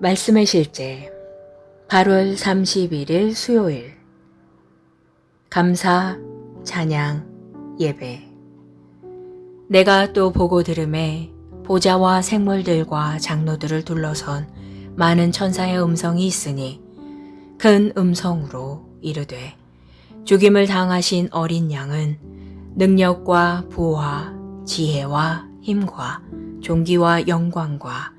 말씀의 실제 8월 31일 수요일 감사, 찬양, 예배. 내가 또 보고 들음에 보좌와 생물들과 장로들을 둘러선 많은 천사의 음성이 있으니 큰 음성으로 이르되 죽임을 당하신 어린 양은 능력과 부와 지혜와 힘과 존귀와 영광과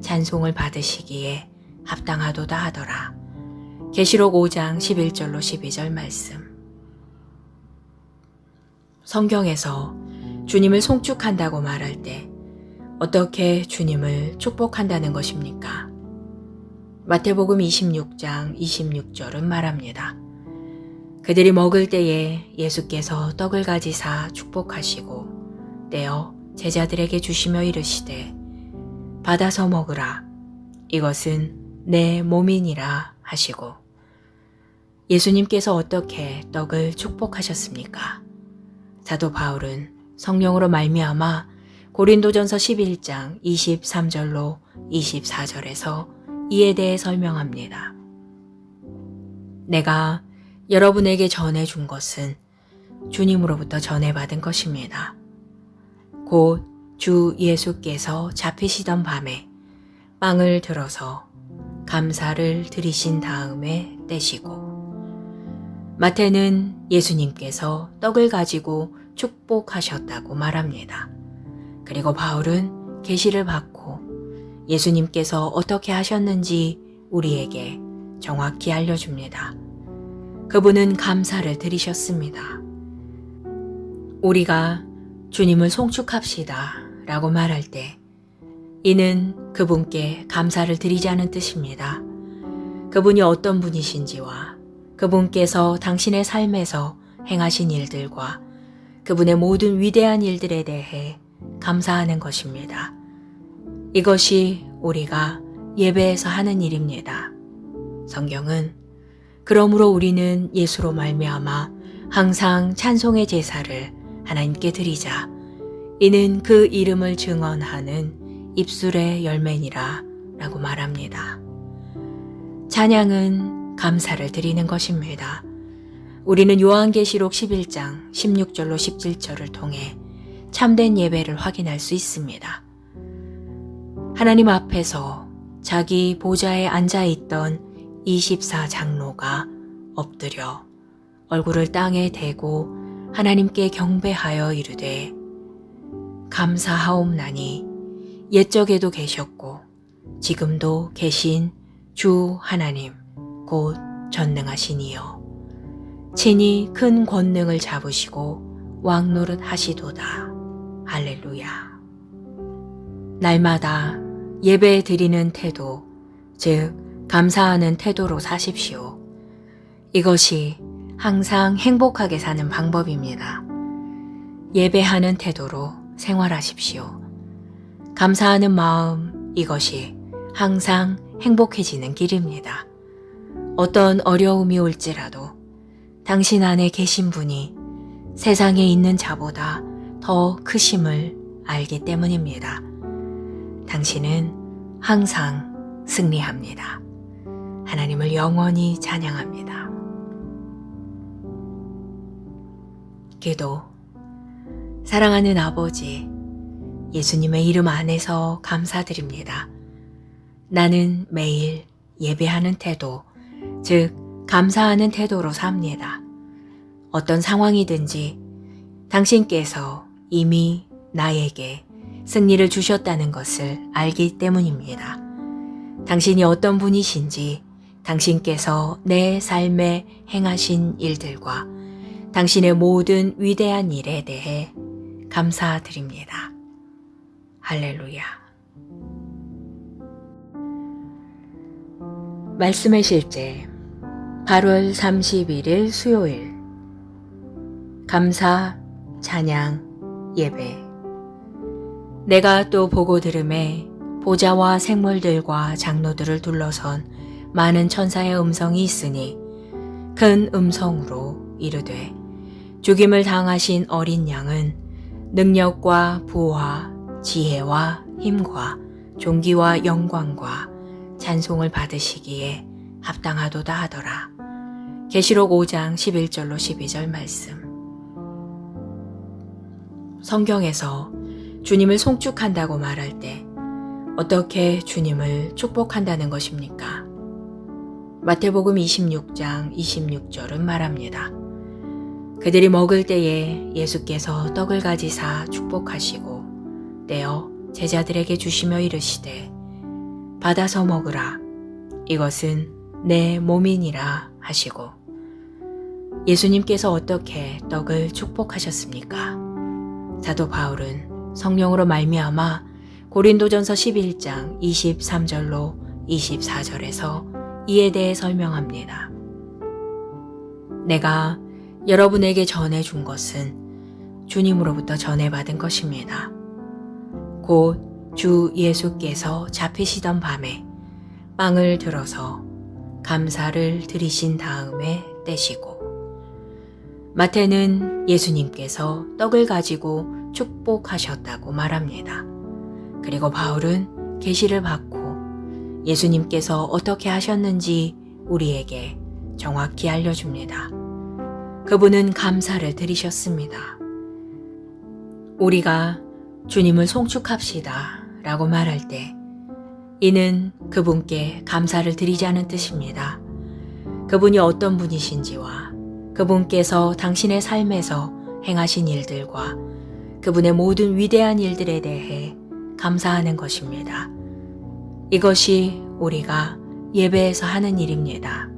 찬송을 받으시기에 합당하도다 하더라. 계시록 5장 11절로 12절 말씀. 성경에서 주님을 송축한다고 말할 때 어떻게 주님을 축복한다는 것입니까? 마태복음 26장 26절은 말합니다. 그들이 먹을 때에 예수께서 떡을 가지사 축복하시고 떼어 제자들에게 주시며 이르시되 받아서 먹으라. 이것은 내 몸이니라 하시고 예수님께서 어떻게 떡을 축복하셨습니까? 사도 바울은 성령으로 말미암아 고린도전서 11장 23절로 24절에서 이에 대해 설명합니다. 내가 여러분에게 전해준 것은 주님으로부터 전해받은 것입니다. 곧 주 예수께서 잡히시던 밤에 빵을 들어서 감사를 드리신 다음에 떼시고 마태는 예수님께서 떡을 가지고 축복하셨다고 말합니다. 그리고 바울은 계시를 받고 예수님께서 어떻게 하셨는지 우리에게 정확히 알려줍니다. 그분은 감사를 드리셨습니다. 우리가 주님을 송축합시다 라고 말할 때 이는 그분께 감사를 드리자는 뜻입니다. 그분이 어떤 분이신지와 그분께서 당신의 삶에서 행하신 일들과 그분의 모든 위대한 일들에 대해 감사하는 것입니다. 이것이 우리가 예배에서 하는 일입니다. 성경은 그러므로 우리는 예수로 말미암아 항상 찬송의 제사를 하나님께 드리자. 이는 그 이름을 증언하는 입술의 열매니라 라고 말합니다. 찬양은 감사를 드리는 것입니다. 우리는 요한계시록 11장 16절로 17절을 통해 참된 예배를 확인할 수 있습니다. 하나님 앞에서 자기 보좌에 앉아있던 24장로가 엎드려 얼굴을 땅에 대고 하나님께 경배하여 이르되 감사하옵나니 옛적에도 계셨고 지금도 계신 주 하나님 곧 전능하시니요 친히 큰 권능을 잡으시고 왕노릇 하시도다. 할렐루야. 날마다 예배 드리는 태도, 즉 감사하는 태도로 사십시오. 이것이 항상 행복하게 사는 방법입니다. 예배하는 태도로 생활하십시오. 감사하는 마음, 이것이 항상 행복해지는 길입니다. 어떤 어려움이 올지라도 당신 안에 계신 분이 세상에 있는 자보다 더 크심을 알기 때문입니다. 당신은 항상 승리합니다. 하나님을 영원히 찬양합니다. 기도. 사랑하는 아버지, 예수님의 이름 안에서 감사드립니다. 나는 매일 예배하는 태도, 즉 감사하는 태도로 삽니다. 어떤 상황이든지 당신께서 이미 나에게 승리를 주셨다는 것을 알기 때문입니다. 당신이 어떤 분이신지, 당신께서 내 삶에 행하신 일들과 당신의 모든 위대한 일에 대해 감사드립니다. 할렐루야. 말씀의 실제 8월 31일 수요일 감사, 찬양, 예배. 내가 또 보고 들음에 보좌와 생물들과 장로들을 둘러선 많은 천사의 음성이 있으니 큰 음성으로 이르되 죽임을 당하신 어린 양은 능력과 부와 지혜와 힘과 존귀와 영광과 찬송을 받으시기에 합당하도다 하더라. 계시록 5장 11절로 12절 말씀. 성경에서 주님을 송축한다고 말할 때 어떻게 주님을 축복한다는 것입니까? 마태복음 26장 26절은 말합니다. 그들이 먹을 때에 예수께서 떡을 가지사 축복하시고 떼어 제자들에게 주시며 이르시되 받아서 먹으라. 이것은 내 몸이니라 하시고. 예수님께서 어떻게 떡을 축복하셨습니까? 사도 바울은 성령으로 말미암아 고린도전서 11장 23절로 24절에서 이에 대해 설명합니다. 내가 여러분에게 전해준 것은 주님으로부터 전해받은 것입니다. 곧 주 예수께서 잡히시던 밤에 빵을 들어서 감사를 드리신 다음에 떼시고, 마태는 예수님께서 떡을 가지고 축복하셨다고 말합니다. 그리고 바울은 계시를 받고 예수님께서 어떻게 하셨는지 우리에게 정확히 알려줍니다. 그분은 감사를 드리셨습니다. 우리가 주님을 송축합시다 라고 말할 때 이는 그분께 감사를 드리자는 뜻입니다. 그분이 어떤 분이신지와 그분께서 당신의 삶에서 행하신 일들과 그분의 모든 위대한 일들에 대해 감사하는 것입니다. 이것이 우리가 예배에서 하는 일입니다.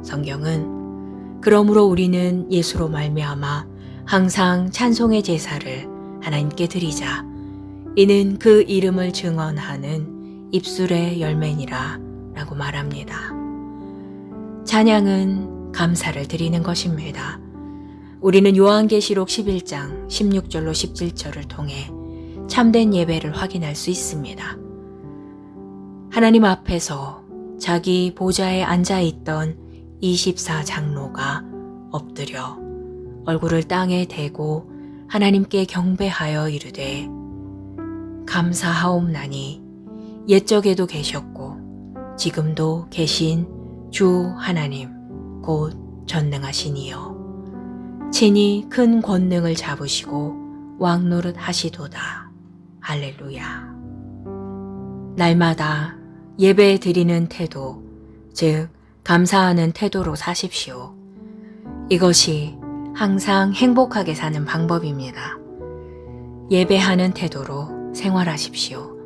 성경은 그러므로 우리는 예수로 말미암아 항상 찬송의 제사를 하나님께 드리자. 이는 그 이름을 증언하는 입술의 열매니라 라고 말합니다. 찬양은 감사를 드리는 것입니다. 우리는 요한계시록 11장 16절로 17절을 통해 참된 예배를 확인할 수 있습니다. 하나님 앞에서 자기 보좌에 앉아있던 24장로가 엎드려 얼굴을 땅에 대고 하나님께 경배하여 이르되 감사하옵나니 옛적에도 계셨고 지금도 계신 주 하나님 곧 전능하시니요 친히 큰 권능을 잡으시고 왕노릇 하시도다. 할렐루야. 날마다 예배 드리는 태도, 즉 감사하는 태도로 사십시오. 이것이 항상 행복하게 사는 방법입니다. 예배하는 태도로 생활하십시오.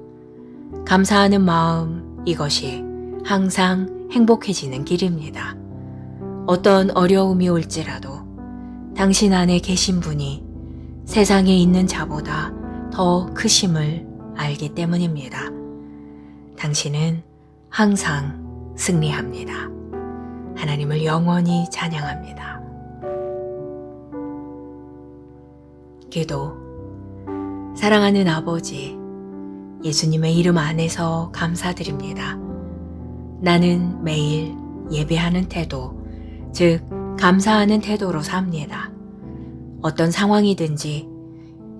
감사하는 마음, 이것이 항상 행복해지는 길입니다. 어떤 어려움이 올지라도 당신 안에 계신 분이 세상에 있는 자보다 더 크심을 알기 때문입니다. 당신은 항상 승리합니다. 하나님을 영원히 찬양합니다. 기도. 사랑하는 아버지, 예수님의 이름 안에서 감사드립니다. 나는 매일 예배하는 태도, 즉 감사하는 태도로 삽니다. 어떤 상황이든지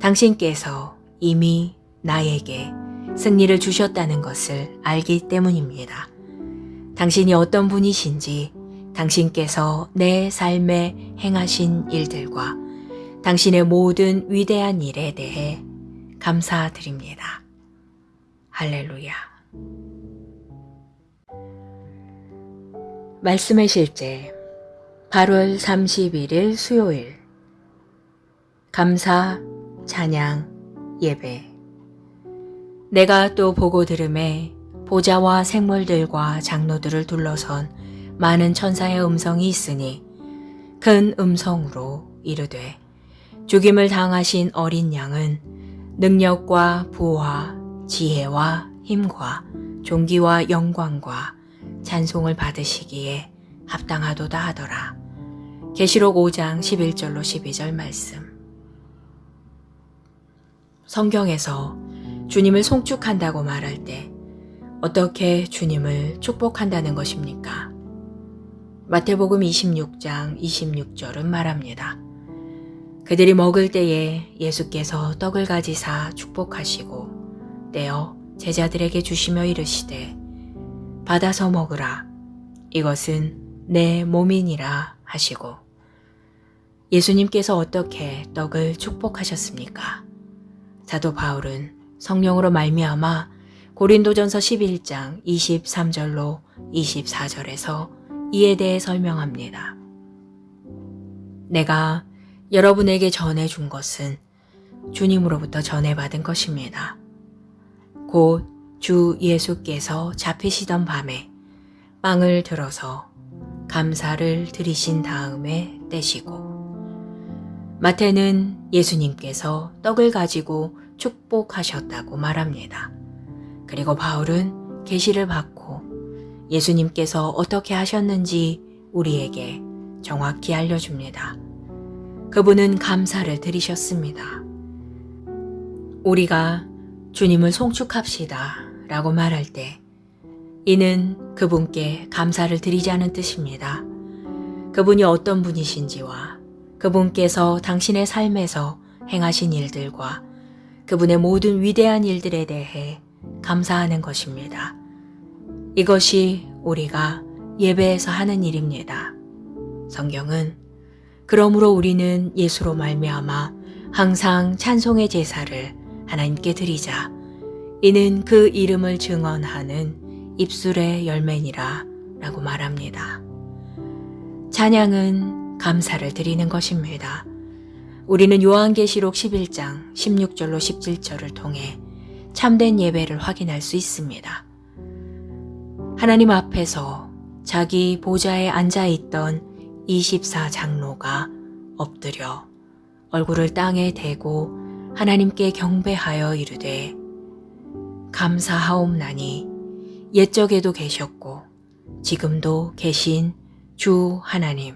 당신께서 이미 나에게 승리를 주셨다는 것을 알기 때문입니다. 당신이 어떤 분이신지, 당신께서 내 삶에 행하신 일들과 당신의 모든 위대한 일에 대해 감사드립니다. 할렐루야. 말씀의 실제 8월 31일 수요일 감사, 찬양, 예배. 내가 또 보고 들음에 보좌와 생물들과 장로들을 둘러선 많은 천사의 음성이 있으니 큰 음성으로 이르되 죽임을 당하신 어린 양은 능력과 부와 지혜와 힘과 존귀와 영광과 찬송을 받으시기에 합당하도다 하더라. 계시록 5장 11절로 12절 말씀. 성경에서 주님을 송축한다고 말할 때 어떻게 주님을 축복한다는 것입니까? 마태복음 26장 26절은 말합니다. 그들이 먹을 때에 예수께서 떡을 가지사 축복하시고 떼어 제자들에게 주시며 이르시되 받아서 먹으라. 이것은 내 몸이니라 하시고 예수님께서 어떻게 떡을 축복하셨습니까? 사도 바울은 성령으로 말미암아 고린도전서 11장 23절로 24절에서 이에 대해 설명합니다. 내가 여러분에게 전해준 것은 주님으로부터 전해받은 것입니다. 곧 주 예수께서 잡히시던 밤에 빵을 들어서 감사를 드리신 다음에 떼시고 마태는 예수님께서 떡을 가지고 축복하셨다고 말합니다. 그리고 바울은 계시를 받고 예수님께서 어떻게 하셨는지 우리에게 정확히 알려줍니다. 그분은 감사를 드리셨습니다. 우리가 주님을 송축합시다 라고 말할 때 이는 그분께 감사를 드리자는 뜻입니다. 그분이 어떤 분이신지와 그분께서 당신의 삶에서 행하신 일들과 그분의 모든 위대한 일들에 대해 감사하는 것입니다. 이것이 우리가 예배에서 하는 일입니다. 성경은 그러므로 우리는 예수로 말미암아 항상 찬송의 제사를 하나님께 드리자. 이는 그 이름을 증언하는 입술의 열매니라 라고 말합니다. 찬양은 감사를 드리는 것입니다. 우리는 요한계시록 11장 16절로 17절을 통해 참된 예배를 확인할 수 있습니다. 하나님 앞에서 자기 보좌에 앉아있던 24장로가 엎드려 얼굴을 땅에 대고 하나님께 경배하여 이르되 감사하옵나니 옛적에도 계셨고 지금도 계신 주 하나님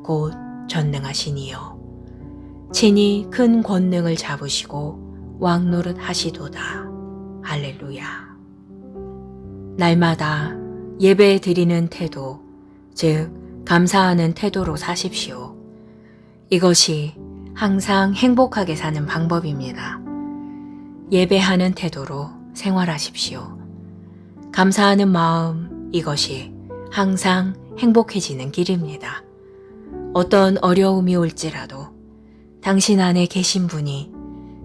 곧 전능하시니요 친히 큰 권능을 잡으시고 왕노릇 하시도다. 할렐루야. 날마다 예배 드리는 태도, 즉 감사하는 태도로 사십시오. 이것이 항상 행복하게 사는 방법입니다. 예배하는 태도로 생활하십시오. 감사하는 마음, 이것이 항상 행복해지는 길입니다. 어떤 어려움이 올지라도 당신 안에 계신 분이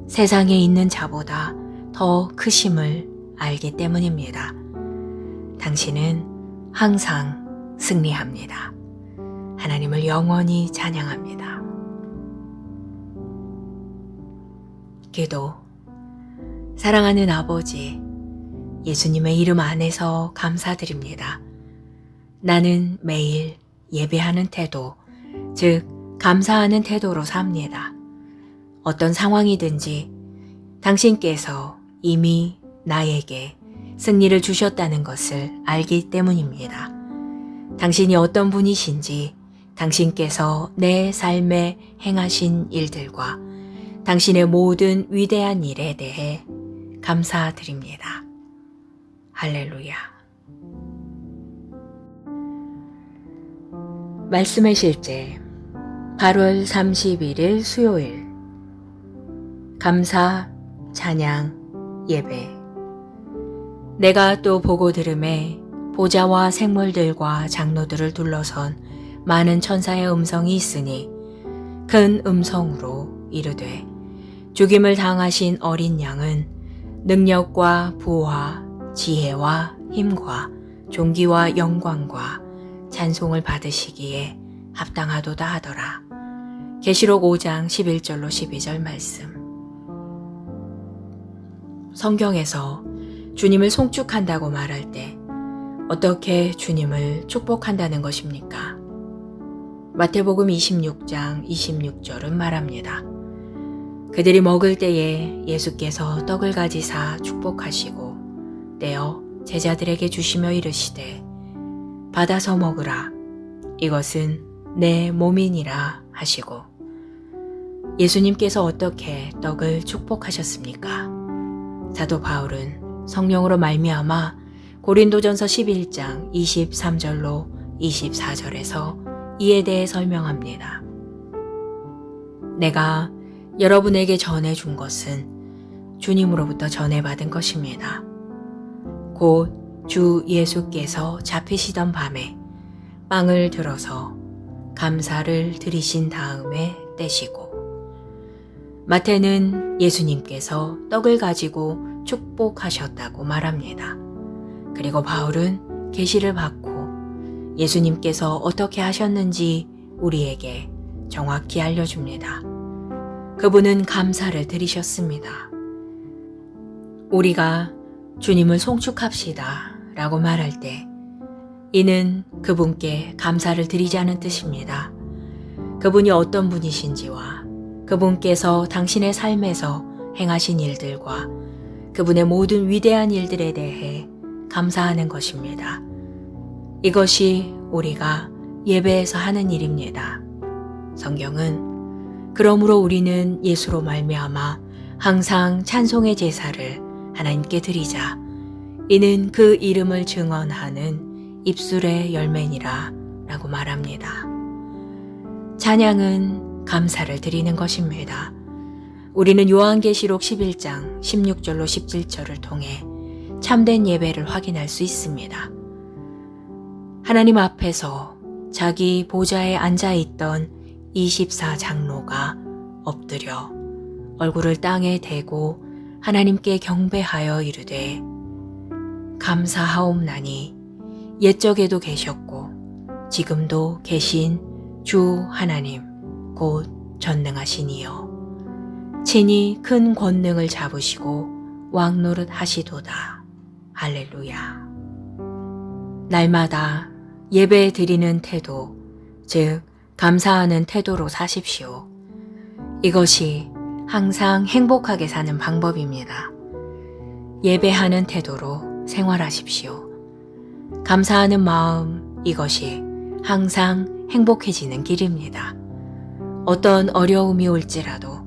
세상에 있는 자보다 더 크심을 알기 때문입니다. 당신은 항상 승리합니다. 하나님을 영원히 찬양합니다. 기도. 사랑하는 아버지, 예수님의 이름 안에서 감사드립니다. 나는 매일 예배하는 태도, 즉 감사하는 태도로 삽니다. 어떤 상황이든지 당신께서 이미 나에게 승리를 주셨다는 것을 알기 때문입니다. 당신이 어떤 분이신지, 당신께서 내 삶에 행하신 일들과 당신의 모든 위대한 일에 대해 감사드립니다. 할렐루야. 말씀의 실제 8월 31일 수요일 감사, 찬양, 예배. 내가 또 보고 들음에 보좌와 생물들과 장로들을 둘러선 많은 천사의 음성이 있으니 큰 음성으로 이르되 죽임을 당하신 어린 양은 능력과 부와 지혜와 힘과 존귀와 영광과 찬송을 받으시기에 합당하도다 하더라. 계시록 5장 11절로 12절 말씀. 성경에서 주님을 송축한다고 말할 때 어떻게 주님을 축복한다는 것입니까? 마태복음 26장 26절은 말합니다. 그들이 먹을 때에 예수께서 떡을 가지사 축복하시고 떼어 제자들에게 주시며 이르시되 받아서 먹으라. 이것은 내 몸이니라 하시고 예수님께서 어떻게 떡을 축복하셨습니까? 사도 바울은 성령으로 말미암아 고린도전서 11장 23절로 24절에서 이에 대해 설명합니다. 내가 여러분에게 전해준 것은 주님으로부터 전해받은 것입니다. 곧 주 예수께서 잡히시던 밤에 빵을 들어서 감사를 드리신 다음에 떼시고, 마태는 예수님께서 떡을 가지고 축복하셨다고 말합니다. 그리고 바울은 계시를 받고 예수님께서 어떻게 하셨는지 우리에게 정확히 알려줍니다. 그분은 감사를 드리셨습니다. 우리가 주님을 송축합시다 라고 말할 때 이는 그분께 감사를 드리자는 뜻입니다. 그분이 어떤 분이신지와 그분께서 당신의 삶에서 행하신 일들과 그분의 모든 위대한 일들에 대해 감사하는 것입니다. 이것이 우리가 예배에서 하는 일입니다. 성경은 그러므로 우리는 예수로 말미암아 항상 찬송의 제사를 하나님께 드리자. 이는 그 이름을 증언하는 입술의 열매니라 라고 말합니다. 찬양은 감사를 드리는 것입니다. 우리는 요한계시록 11장 16절로 17절을 통해 참된 예배를 확인할 수 있습니다. 하나님 앞에서 자기 보좌에 앉아있던 24장로가 엎드려 얼굴을 땅에 대고 하나님께 경배하여 이르되 감사하옵나니 옛적에도 계셨고 지금도 계신 주 하나님 곧 전능하시니요 친히 큰 권능을 잡으시고 왕노릇 하시도다. 할렐루야. 날마다 예배 드리는 태도, 즉 감사하는 태도로 사십시오. 이것이 항상 행복하게 사는 방법입니다. 예배하는 태도로 생활하십시오. 감사하는 마음, 이것이 항상 행복해지는 길입니다. 어떤 어려움이 올지라도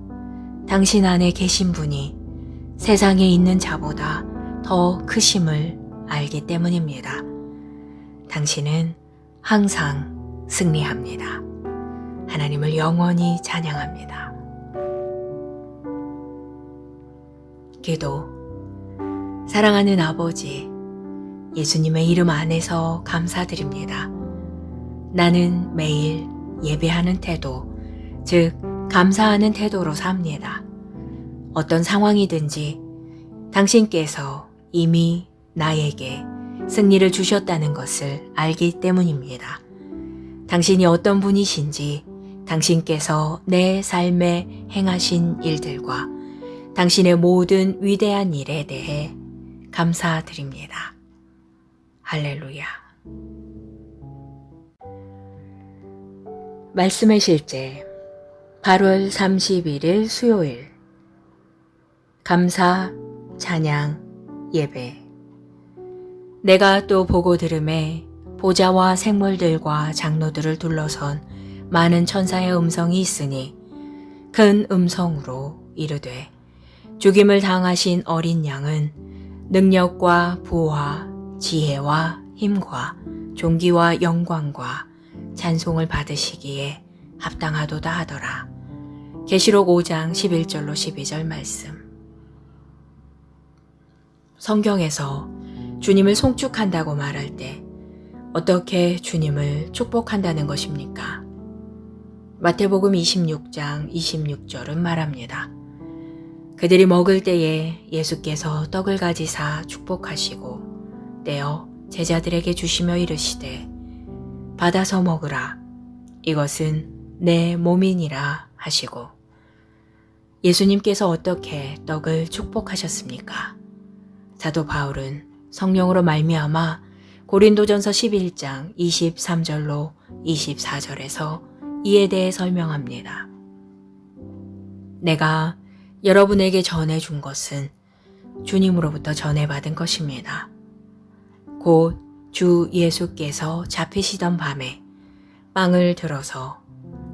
당신 안에 계신 분이 세상에 있는 자보다 더 크심을 알기 때문입니다. 당신은 항상 승리합니다. 하나님을 영원히 찬양합니다. 기도. 사랑하는 아버지, 예수님의 이름 안에서 감사드립니다. 나는 매일 예배하는 태도, 즉 감사하는 태도로 삽니다. 어떤 상황이든지 당신께서 이미 나에게 승리를 주셨다는 것을 알기 때문입니다. 당신이 어떤 분이신지, 당신께서 내 삶에 행하신 일들과 당신의 모든 위대한 일에 대해 감사드립니다. 할렐루야. 말씀의 실제 8월 31일 수요일 감사, 찬양, 예배. 내가 또 보고 들음에 보좌와 생물들과 장로들을 둘러선 많은 천사의 음성이 있으니 큰 음성으로 이르되 죽임을 당하신 어린 양은 능력과 부와 지혜와 힘과 존귀와 영광과 찬송을 받으시기에 합당하도다 하더라. 계시록 5장 11절로 12절 말씀. 성경에서 주님을 송축한다고 말할 때 어떻게 주님을 축복한다는 것입니까? 마태복음 26장 26절은 말합니다. 그들이 먹을 때에 예수께서 떡을 가지사 축복하시고 떼어 제자들에게 주시며 이르시되 받아서 먹으라. 이것은 내 몸이니라 하시고. 예수님께서 어떻게 떡을 축복하셨습니까? 사도 바울은 성령으로 말미암아 고린도전서 11장 23절로 24절에서 이에 대해 설명합니다. 내가 여러분에게 전해준 것은 주님으로부터 전해받은 것입니다. 곧 주 예수께서 잡히시던 밤에 빵을 들어서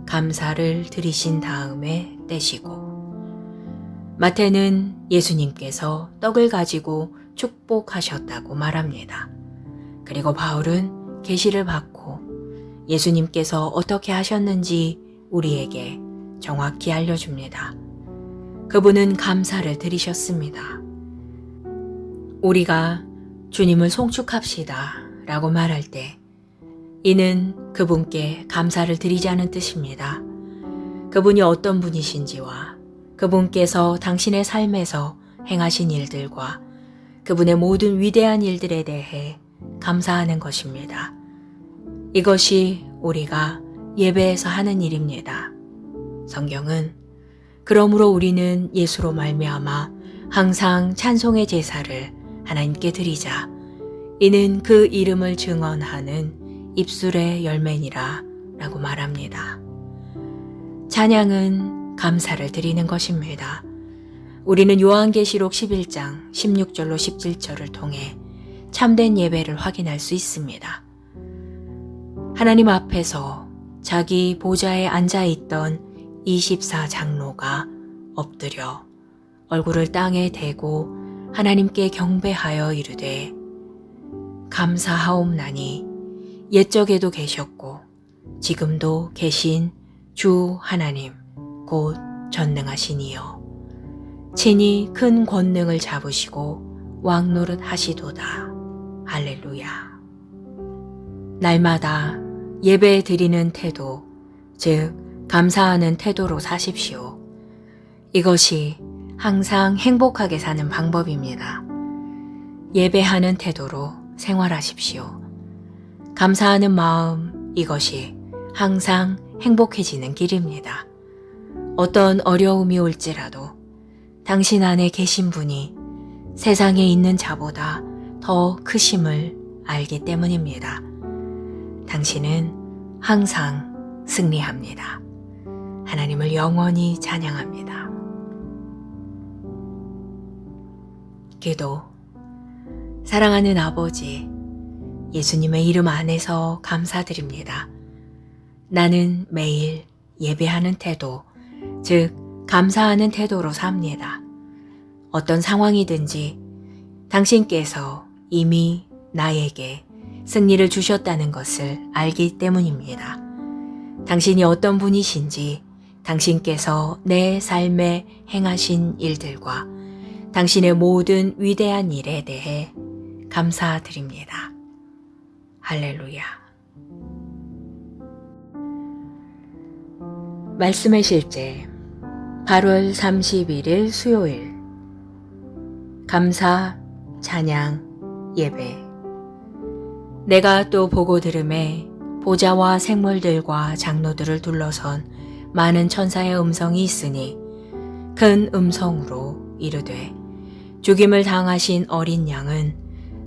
감사를 드리신 다음에 떼시고, 마태는 예수님께서 떡을 가지고 축복하셨다고 말합니다. 그리고 바울은 계시를 받고 예수님께서 어떻게 하셨는지 우리에게 정확히 알려줍니다. 그분은 감사를 드리셨습니다. 우리가 주님을 송축합시다 라고 말할 때 이는 그분께 감사를 드리자는 뜻입니다. 그분이 어떤 분이신지와 그분께서 당신의 삶에서 행하신 일들과 그분의 모든 위대한 일들에 대해 감사하는 것입니다. 이것이 우리가 예배에서 하는 일입니다. 성경은 그러므로 우리는 예수로 말미암아 항상 찬송의 제사를 하나님께 드리자. 이는 그 이름을 증언하는 입술의 열매니라 라고 말합니다. 찬양은 감사를 드리는 것입니다. 우리는 요한계시록 11장 16절로 17절을 통해 참된 예배를 확인할 수 있습니다. 하나님 앞에서 자기 보좌에 앉아있던 24장로가 엎드려 얼굴을 땅에 대고 하나님께 경배하여 이르되 감사하옵나니 옛적에도 계셨고 지금도 계신 주 하나님 곧 전능하시니요 친히 큰 권능을 잡으시고 왕노릇 하시도다. 할렐루야. 날마다 예배 드리는 태도, 즉 감사하는 태도로 사십시오. 이것이 항상 행복하게 사는 방법입니다. 예배하는 태도로 생활하십시오. 감사하는 마음, 이것이 항상 행복해지는 길입니다. 어떤 어려움이 올지라도 당신 안에 계신 분이 세상에 있는 자보다 더 크심을 알기 때문입니다. 당신은 항상 승리합니다. 하나님을 영원히 찬양합니다. 기도. 사랑하는 아버지, 예수님의 이름 안에서 감사드립니다. 나는 매일 예배하는 태도, 즉 감사하는 태도로 삽니다. 어떤 상황이든지 당신께서 이미 나에게 승리를 주셨다는 것을 알기 때문입니다. 당신이 어떤 분이신지, 당신께서 내 삶에 행하신 일들과 당신의 모든 위대한 일에 대해 감사드립니다. 할렐루야. 말씀의 실제 8월 31일 수요일 감사, 찬양, 예배. 내가 또 보고 들음에 보좌와 생물들과 장로들을 둘러선 많은 천사의 음성이 있으니 큰 음성으로 이르되 죽임을 당하신 어린 양은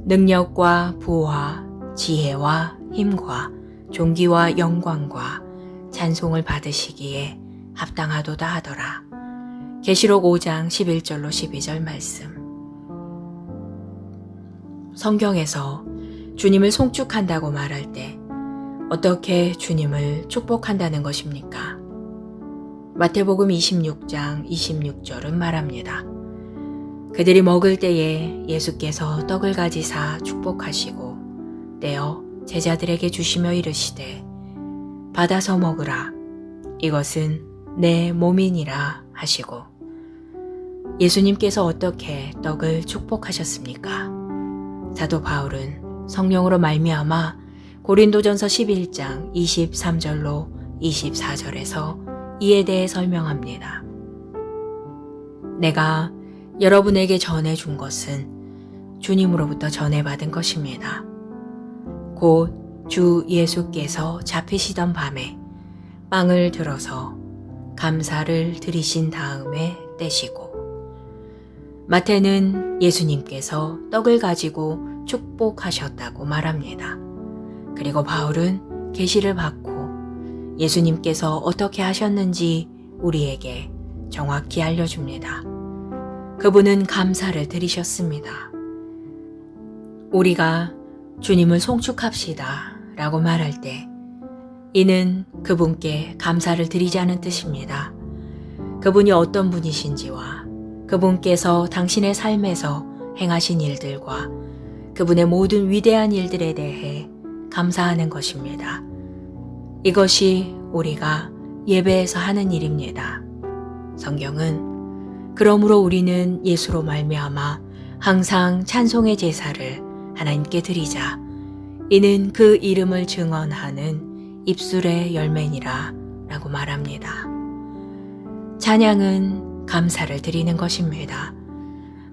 능력과 부와 지혜와 힘과 존귀와 영광과 찬송을 받으시기에 합당하도다 하더라. 계시록 5장 11절로 12절 말씀. 성경에서 주님을 송축한다고 말할 때 어떻게 주님을 축복한다는 것입니까? 마태복음 26장 26절은 말합니다. 그들이 먹을 때에 예수께서 떡을 가지사 축복하시고 떼어 제자들에게 주시며 이르시되 받아서 먹으라. 이것은 내 몸이니라 하시고 예수님께서 어떻게 떡을 축복하셨습니까? 사도 바울은 성령으로 말미암아 고린도전서 11장 23절로 24절에서 이에 대해 설명합니다. 내가 여러분에게 전해준 것은 주님으로부터 전해받은 것입니다. 곧 주 예수께서 잡히시던 밤에 빵을 들어서 감사를 드리신 다음에 떼시고 마태는 예수님께서 떡을 가지고 축복하셨다고 말합니다. 그리고 바울은 계시를 받고 예수님께서 어떻게 하셨는지 우리에게 정확히 알려줍니다. 그분은 감사를 드리셨습니다. 우리가 주님을 송축합시다 라고 말할 때 이는 그분께 감사를 드리자는 뜻입니다. 그분이 어떤 분이신지와 그분께서 당신의 삶에서 행하신 일들과 그분의 모든 위대한 일들에 대해 감사하는 것입니다. 이것이 우리가 예배에서 하는 일입니다. 성경은 그러므로 우리는 예수로 말미암아 항상 찬송의 제사를 하나님께 드리자. 이는 그 이름을 증언하는 입술의 열매니라 라고 말합니다. 찬양은 감사를 드리는 것입니다.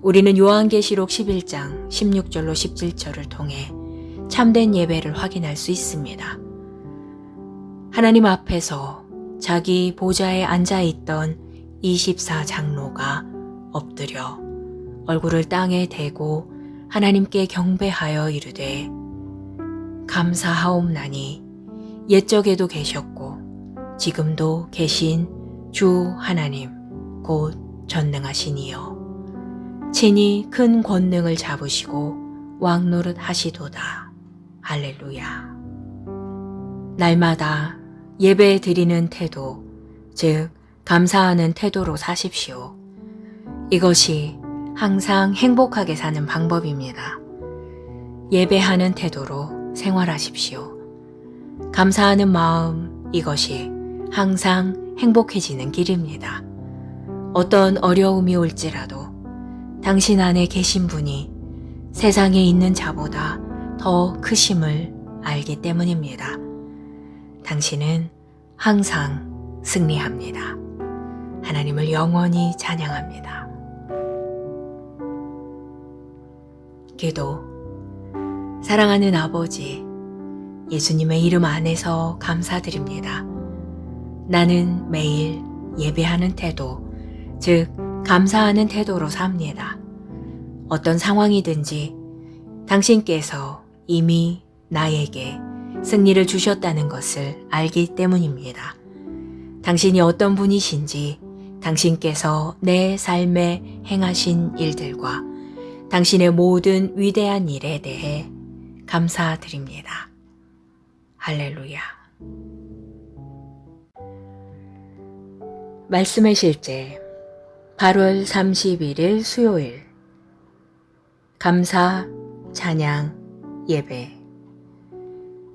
우리는 요한계시록 11장 16절로 17절을 통해 참된 예배를 확인할 수 있습니다. 하나님 앞에서 자기 보좌에 앉아있던 24장로가 엎드려 얼굴을 땅에 대고 하나님께 경배하여 이르되 감사하옵나니 옛적에도 계셨고 지금도 계신 주 하나님 곧 전능하시니요 친히 큰 권능을 잡으시고 왕노릇 하시도다. 할렐루야. 날마다 예배 드리는 태도, 즉 감사하는 태도로 사십시오. 이것이 항상 행복하게 사는 방법입니다. 예배하는 태도로 생활하십시오. 감사하는 마음, 이것이 항상 행복해지는 길입니다. 어떤 어려움이 올지라도 당신 안에 계신 분이 세상에 있는 자보다 더 크심을 알기 때문입니다. 당신은 항상 승리합니다. 하나님을 영원히 찬양합니다. 기도. 사랑하는 아버지, 예수님의 이름 안에서 감사드립니다. 나는 매일 예배하는 태도, 즉 감사하는 태도로 삽니다. 어떤 상황이든지 당신께서 이미 나에게 승리를 주셨다는 것을 알기 때문입니다. 당신이 어떤 분이신지, 당신께서 내 삶에 행하신 일들과 당신의 모든 위대한 일에 대해 감사드립니다. 할렐루야. 말씀의 실제 8월 31일 수요일 감사, 찬양, 예배.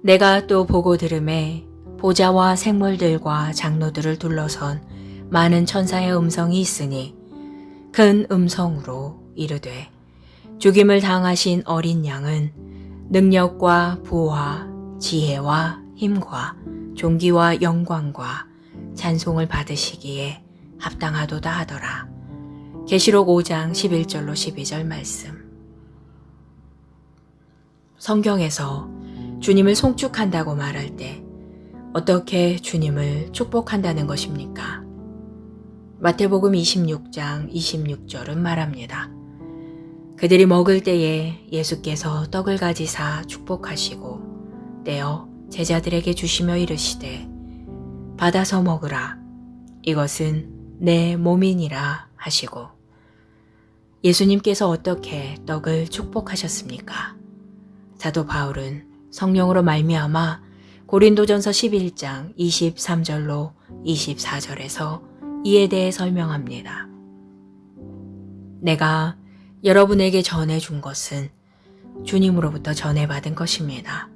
내가 또 보고 들음에 보좌와 생물들과 장로들을 둘러선 많은 천사의 음성이 있으니 큰 음성으로 이르되 죽임을 당하신 어린 양은 능력과 부와 지혜와 힘과 존귀와 영광과 찬송을 받으시기에 합당하도다 하더라. 계시록 5장 11절로 12절 말씀. 성경에서 주님을 송축한다고 말할 때 어떻게 주님을 축복한다는 것입니까? 마태복음 26장 26절은 말합니다. 그들이 먹을 때에 예수께서 떡을 가지사 축복하시고 떼어 제자들에게 주시며 이르시되 받아서 먹으라. 이것은 내 몸이니라 하시고. 예수님께서 어떻게 떡을 축복하셨습니까? 사도 바울은 성령으로 말미암아 고린도전서 11장 23절로 24절에서 이에 대해 설명합니다. 내가 여러분에게 전해준 것은 주님으로부터 전해받은 것입니다.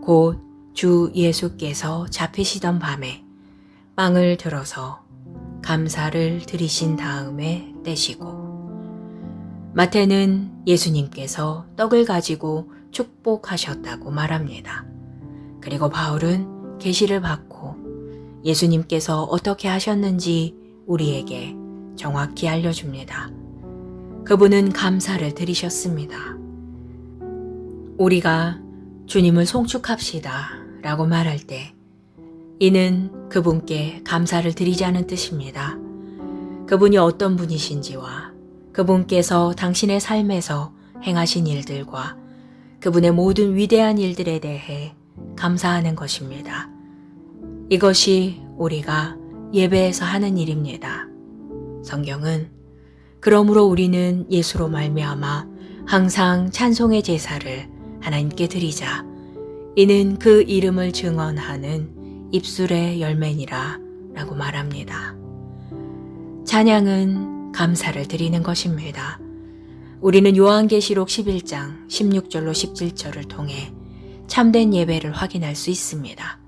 곧 주 예수께서 잡히시던 밤에 빵을 들어서 감사를 드리신 다음에 떼시고, 마태는 예수님께서 떡을 가지고 축복하셨다고 말합니다. 그리고 바울은 계시를 받고 예수님께서 어떻게 하셨는지 우리에게 정확히 알려줍니다. 그분은 감사를 드리셨습니다. 우리가 주님을 송축합시다 라고 말할 때 이는 그분께 감사를 드리자는 뜻입니다. 그분이 어떤 분이신지와 그분께서 당신의 삶에서 행하신 일들과 그분의 모든 위대한 일들에 대해 감사하는 것입니다. 이것이 우리가 예배에서 하는 일입니다. 성경은 그러므로 우리는 예수로 말미암아 항상 찬송의 제사를 하나님께 드리자. 이는 그 이름을 증언하는 입술의 열매니라 라고 말합니다. 찬양은 감사를 드리는 것입니다. 우리는 요한계시록 11장 16절로 17절을 통해 참된 예배를 확인할 수 있습니다.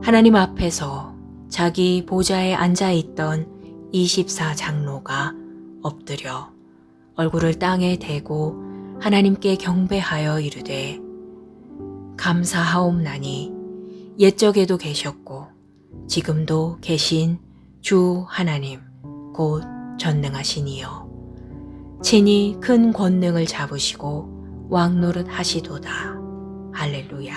하나님 앞에서 자기 보좌에 앉아있던 24장로가 엎드려 얼굴을 땅에 대고 하나님께 경배하여 이르되 감사하옵나니 옛적에도 계셨고 지금도 계신 주 하나님 곧 전능하시니요 친히 큰 권능을 잡으시고 왕노릇 하시도다. 할렐루야.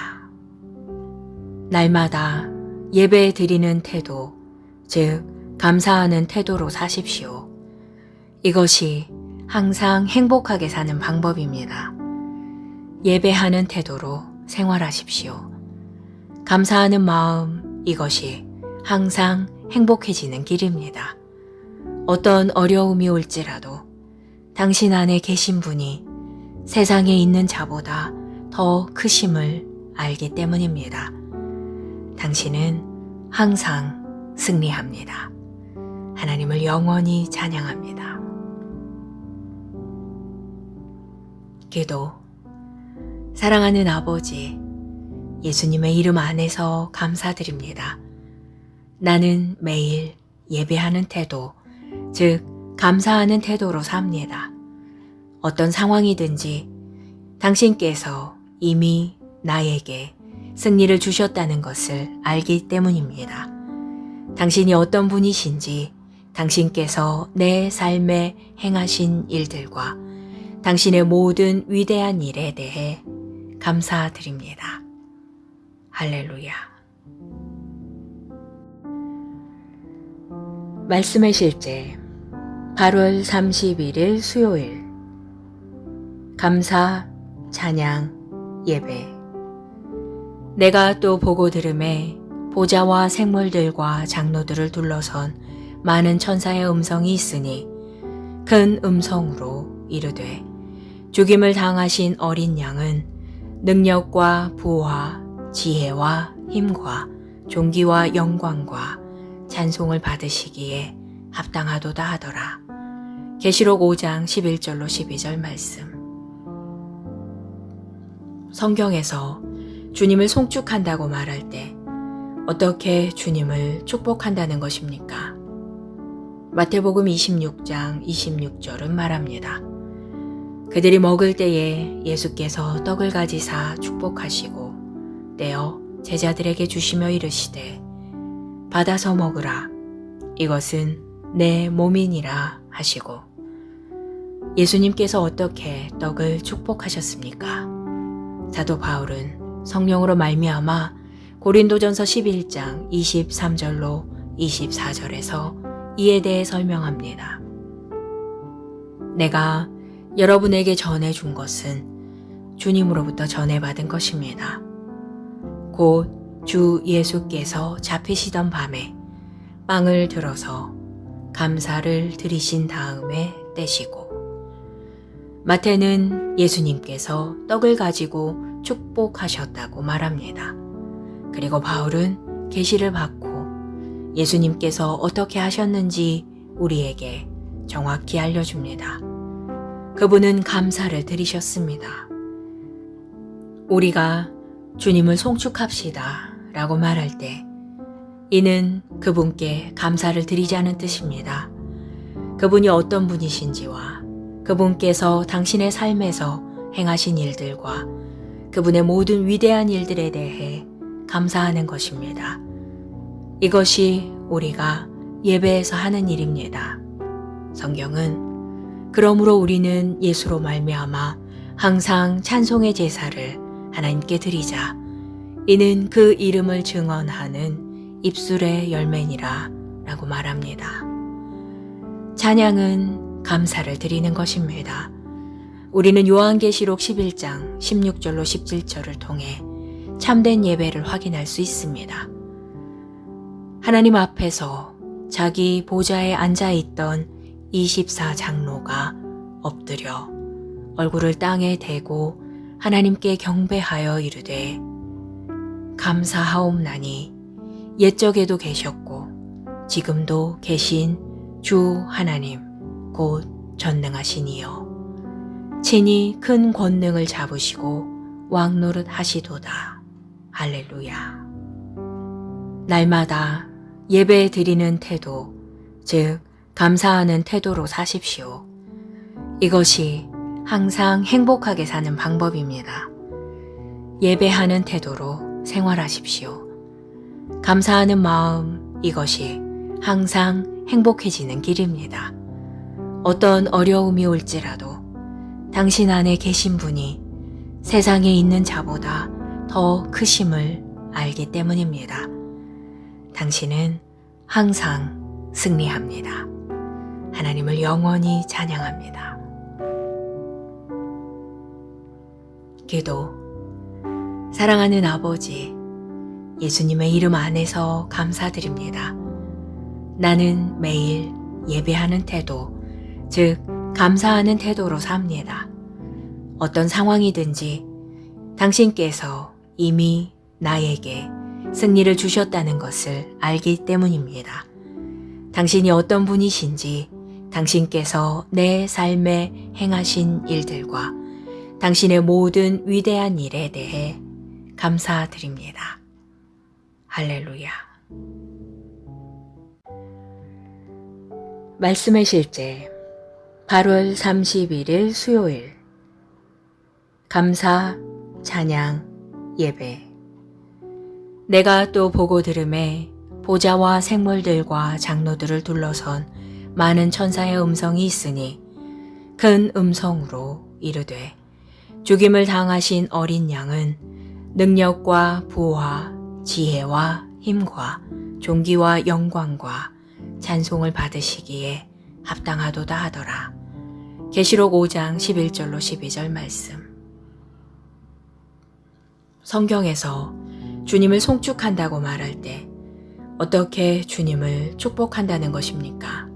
날마다 예배 드리는 태도, 즉 감사하는 태도로 사십시오. 이것이 항상 행복하게 사는 방법입니다. 예배하는 태도로 생활하십시오. 감사하는 마음, 이것이 항상 행복해지는 길입니다. 어떤 어려움이 올지라도 당신 안에 계신 분이 세상에 있는 자보다 더 크심을 알기 때문입니다. 당신은 항상 승리합니다. 하나님을 영원히 찬양합니다. 기도. 사랑하는 아버지, 예수님의 이름 안에서 감사드립니다. 나는 매일 예배하는 태도, 즉 감사하는 태도로 삽니다. 어떤 상황이든지 당신께서 이미 나에게 승리를 주셨다는 것을 알기 때문입니다. 당신이 어떤 분이신지, 당신께서 내 삶에 행하신 일들과 당신의 모든 위대한 일에 대해 감사드립니다. 할렐루야. 말씀의 실제 8월 31일 수요일 감사, 찬양, 예배. 내가 또 보고 들음에 보좌와 생물들과 장로들을 둘러선 많은 천사의 음성이 있으니 큰 음성으로 이르되 죽임을 당하신 어린 양은 능력과 부와 지혜와 힘과 존귀와 영광과 찬송을 받으시기에 합당하도다 하더라. 계시록 5장 11절로 12절 말씀. 성경에서 주님을 송축한다고 말할 때 어떻게 주님을 축복한다는 것입니까? 마태복음 26장 26절은 말합니다. 그들이 먹을 때에 예수께서 떡을 가지사 축복하시고 떼어 제자들에게 주시며 이르시되 받아서 먹으라. 이것은 내 몸이니라 하시고 예수님께서 어떻게 떡을 축복하셨습니까? 사도 바울은 성령으로 말미암아 고린도전서 11장 23절로 24절에서 이에 대해 설명합니다. 내가 여러분에게 전해준 것은 주님으로부터 전해받은 것입니다. 곧 주 예수께서 잡히시던 밤에 빵을 들어서 감사를 드리신 다음에 떼시고 마태는 예수님께서 떡을 가지고 축복하셨다고 말합니다. 그리고 바울은 계시를 받고 예수님께서 어떻게 하셨는지 우리에게 정확히 알려줍니다. 그분은 감사를 드리셨습니다. 우리가 주님을 송축합시다 라고 말할 때 이는 그분께 감사를 드리자는 뜻입니다. 그분이 어떤 분이신지와 그분께서 당신의 삶에서 행하신 일들과 그분의 모든 위대한 일들에 대해 감사하는 것입니다. 이것이 우리가 예배에서 하는 일입니다. 성경은 그러므로 우리는 예수로 말미암아 항상 찬송의 제사를 하나님께 드리자. 이는 그 이름을 증언하는 입술의 열매니라 라고 말합니다. 찬양은 감사를 드리는 것입니다. 우리는 요한계시록 11장 16절로 17절을 통해 참된 예배를 확인할 수 있습니다. 하나님 앞에서 자기 보좌에 앉아있던 24장로가 엎드려 얼굴을 땅에 대고 하나님께 경배하여 이르되 감사하옵나니 옛적에도 계셨고 지금도 계신 주 하나님 곧 전능하시니요 친히 큰 권능을 잡으시고 왕노릇 하시도다. 할렐루야. 날마다 예배 드리는 태도, 즉 감사하는 태도로 사십시오. 이것이 항상 행복하게 사는 방법입니다. 예배하는 태도로 생활하십시오. 감사하는 마음, 이것이 항상 행복해지는 길입니다. 어떤 어려움이 올지라도 당신 안에 계신 분이 세상에 있는 자보다 더 크심을 알기 때문입니다. 당신은 항상 승리합니다. 하나님을 영원히 찬양합니다. 기도. 사랑하는 아버지, 예수님의 이름 안에서 감사드립니다. 나는 매일 예배하는 태도, 즉 감사하는 태도로 삽니다. 어떤 상황이든지 당신께서 이미 나에게 승리를 주셨다는 것을 알기 때문입니다. 당신이 어떤 분이신지, 당신께서 내 삶에 행하신 일들과 당신의 모든 위대한 일에 대해 감사드립니다. 할렐루야. 말씀의 실제 8월 31일 수요일 감사, 찬양, 예배. 내가 또 보고 들음에 보좌와 생물들과 장로들을 둘러선 많은 천사의 음성이 있으니 큰 음성으로 이르되 죽임을 당하신 어린 양은 능력과 부와 지혜와 힘과 존귀와 영광과 찬송을 받으시기에 합당하도다 하더라. 계시록 5장 11절로 12절 말씀. 성경에서 주님을 송축한다고 말할 때 어떻게 주님을 축복한다는 것입니까?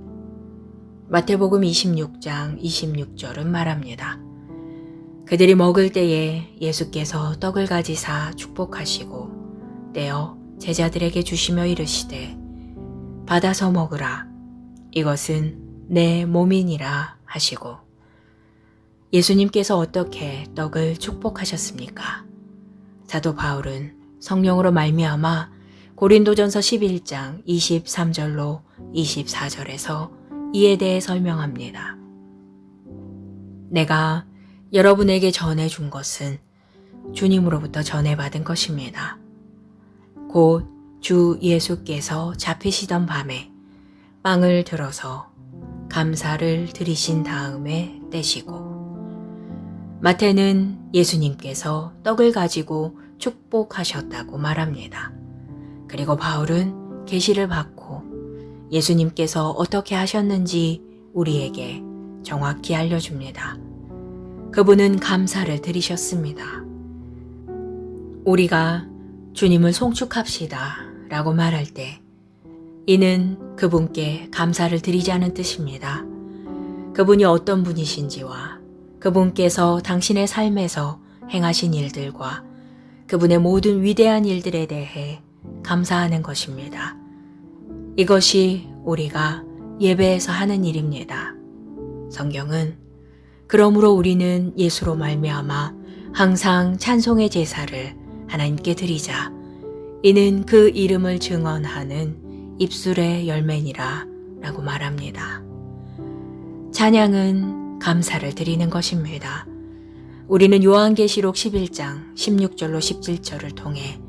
마태복음 26장 26절은 말합니다. 그들이 먹을 때에 예수께서 떡을 가지사 축복하시고 떼어 제자들에게 주시며 이르시되 받아서 먹으라. 이것은 내 몸이니라 하시고. 예수님께서 어떻게 떡을 축복하셨습니까? 사도 바울은 성령으로 말미암아 고린도전서 11장 23절로 24절에서 이에 대해 설명합니다. 내가 여러분에게 전해준 것은 주님으로부터 전해받은 것입니다. 곧 주 예수께서 잡히시던 밤에 빵을 들어서 감사를 드리신 다음에 떼시고, 마태는 예수님께서 떡을 가지고 축복하셨다고 말합니다. 그리고 바울은 계시를 받고 예수님께서 어떻게 하셨는지 우리에게 정확히 알려줍니다. 그분은 감사를 드리셨습니다. 우리가 주님을 송축합시다 라고 말할 때 이는 그분께 감사를 드리자는 뜻입니다. 그분이 어떤 분이신지와 그분께서 당신의 삶에서 행하신 일들과 그분의 모든 위대한 일들에 대해 감사하는 것입니다. 이것이 우리가 예배에서 하는 일입니다. 성경은 그러므로 우리는 예수로 말미암아 항상 찬송의 제사를 하나님께 드리자. 이는 그 이름을 증언하는 입술의 열매니라 라고 말합니다. 찬양은 감사를 드리는 것입니다. 우리는 요한계시록 11장 16절로 17절을 통해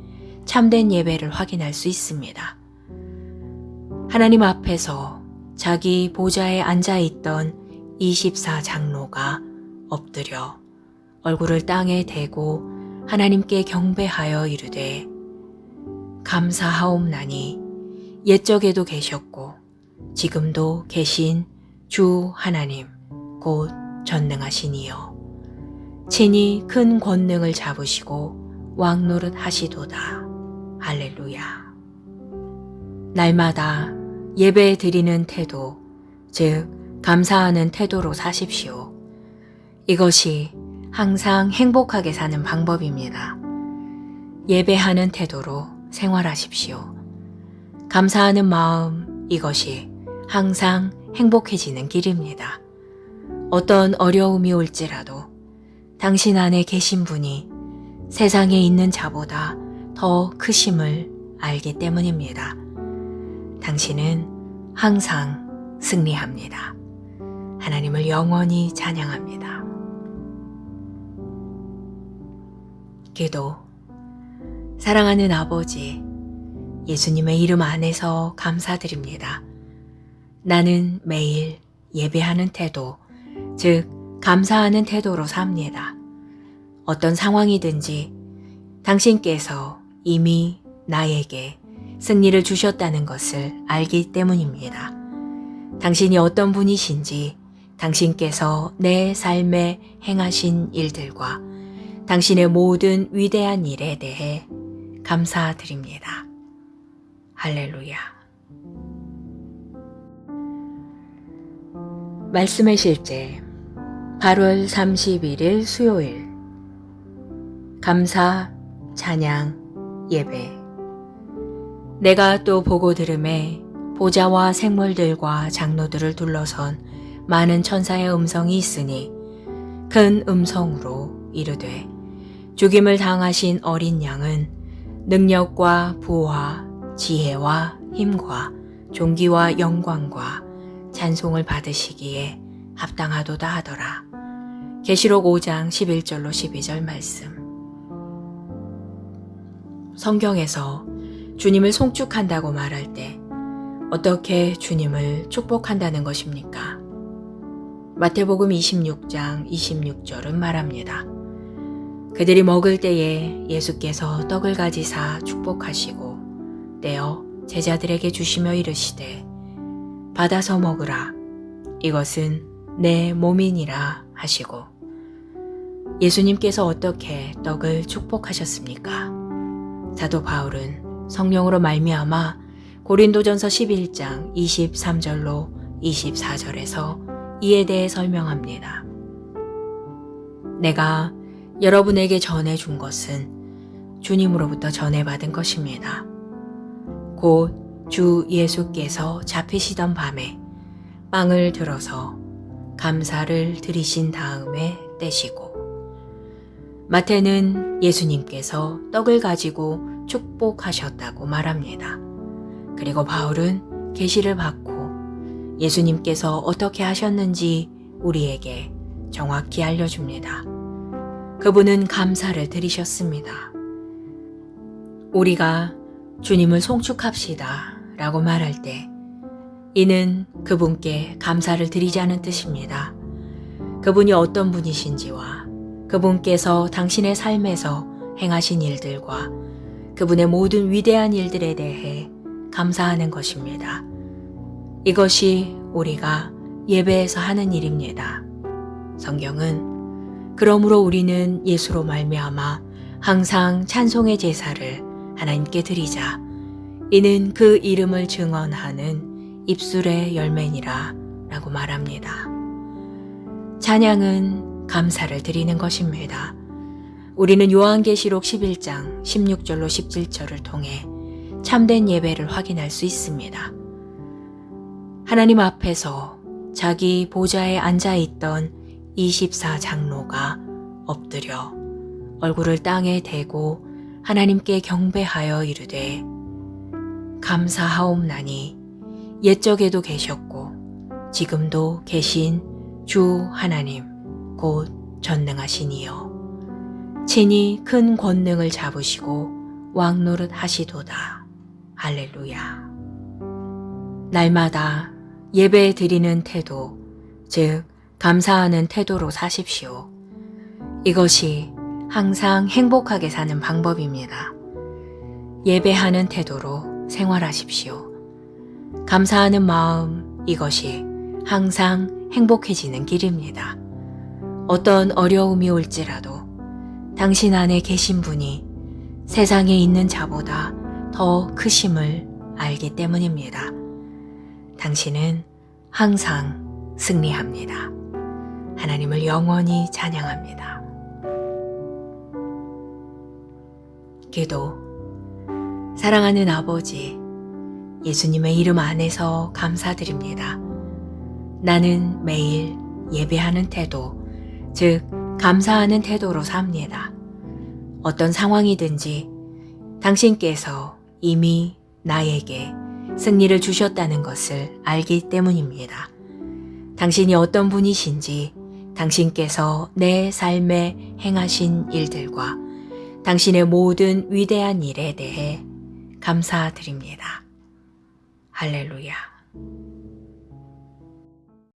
참된 예배를 확인할 수 있습니다. 하나님 앞에서 자기 보좌에 앉아있던 24장로가 엎드려 얼굴을 땅에 대고 하나님께 경배하여 이르되 감사하옵나니 옛적에도 계셨고 지금도 계신 주 하나님 곧 전능하신 이여 친히 큰 권능을 잡으시고 왕노릇 하시도다. 할렐루야. 날마다 예배 드리는 태도, 즉 감사하는 태도로 사십시오. 이것이 항상 행복하게 사는 방법입니다. 예배하는 태도로 생활하십시오. 감사하는 마음, 이것이 항상 행복해지는 길입니다. 어떤 어려움이 올지라도 당신 안에 계신 분이 세상에 있는 자보다 더 크심을 알기 때문입니다. 당신은 항상 승리합니다. 하나님을 영원히 찬양합니다. 기도. 사랑하는 아버지, 예수님의 이름 안에서 감사드립니다. 나는 매일 예배하는 태도, 즉 감사하는 태도로 삽니다. 어떤 상황이든지 당신께서 이미 나에게 승리를 주셨다는 것을 알기 때문입니다. 당신이 어떤 분이신지, 당신께서 내 삶에 행하신 일들과 당신의 모든 위대한 일에 대해 감사드립니다. 할렐루야. 말씀의 실제 8월 31일 수요일 감사, 찬양, 예배. 내가 또 보고 들음에 보좌와 생물들과 장로들을 둘러선 많은 천사의 음성이 있으니 큰 음성으로 이르되 죽임을 당하신 어린 양은 능력과 부와 지혜와 힘과 존귀와 영광과 찬송을 받으시기에 합당하도다 하더라. 계시록 5장 11절로 12절 말씀. 성경에서 주님을 송축한다고 말할 때 어떻게 주님을 축복한다는 것입니까? 마태복음 26장 26절은 말합니다. 그들이 먹을 때에 예수께서 떡을 가지사 축복하시고 떼어 제자들에게 주시며 이르시되 받아서 먹으라. 이것은 내 몸이니라 하시고. 예수님께서 어떻게 떡을 축복하셨습니까? 사도 바울은 성령으로 말미암아 고린도전서 11장 23절로 24절에서 이에 대해 설명합니다. 내가 여러분에게 전해준 것은 주님으로부터 전해받은 것입니다. 곧 주 예수께서 잡히시던 밤에 빵을 들어서 감사를 드리신 다음에 떼시고, 마태는 예수님께서 떡을 가지고 축복하셨다고 말합니다. 그리고 바울은 계시를 받고 예수님께서 어떻게 하셨는지 우리에게 정확히 알려줍니다. 그분은 감사를 드리셨습니다. 우리가 주님을 송축합시다 라고 말할 때 이는 그분께 감사를 드리자는 뜻입니다. 그분이 어떤 분이신지와 그분께서 당신의 삶에서 행하신 일들과 그분의 모든 위대한 일들에 대해 감사하는 것입니다. 이것이 우리가 예배에서 하는 일입니다. 성경은 그러므로 우리는 예수로 말미암아 항상 찬송의 제사를 하나님께 드리자. 이는 그 이름을 증언하는 입술의 열매니라 라고 말합니다. 찬양은 감사를 드리는 것입니다. 우리는 요한계시록 11장 16절로 17절을 통해 참된 예배를 확인할 수 있습니다. 하나님 앞에서 자기 보좌에 앉아있던 24장로가 엎드려 얼굴을 땅에 대고 하나님께 경배하여 이르되 감사하옵나니 옛적에도 계셨고 지금도 계신 주 하나님 곧 전능하신 이여 친히 큰 권능을 잡으시고 왕노릇 하시도다. 할렐루야. 날마다 예배 드리는 태도, 즉 감사하는 태도로 사십시오. 이것이 항상 행복하게 사는 방법입니다. 예배하는 태도로 생활하십시오. 감사하는 마음, 이것이 항상 행복해지는 길입니다. 어떤 어려움이 올지라도 당신 안에 계신 분이 세상에 있는 자보다 더 크심을 알기 때문입니다. 당신은 항상 승리합니다. 하나님을 영원히 찬양합니다. 기도. 사랑하는 아버지, 예수님의 이름 안에서 감사드립니다. 나는 매일 예배하는 태도, 즉 감사하는 태도로 삽니다. 어떤 상황이든지 당신께서 이미 나에게 승리를 주셨다는 것을 알기 때문입니다. 당신이 어떤 분이신지, 당신께서 내 삶에 행하신 일들과 당신의 모든 위대한 일에 대해 감사드립니다. 할렐루야.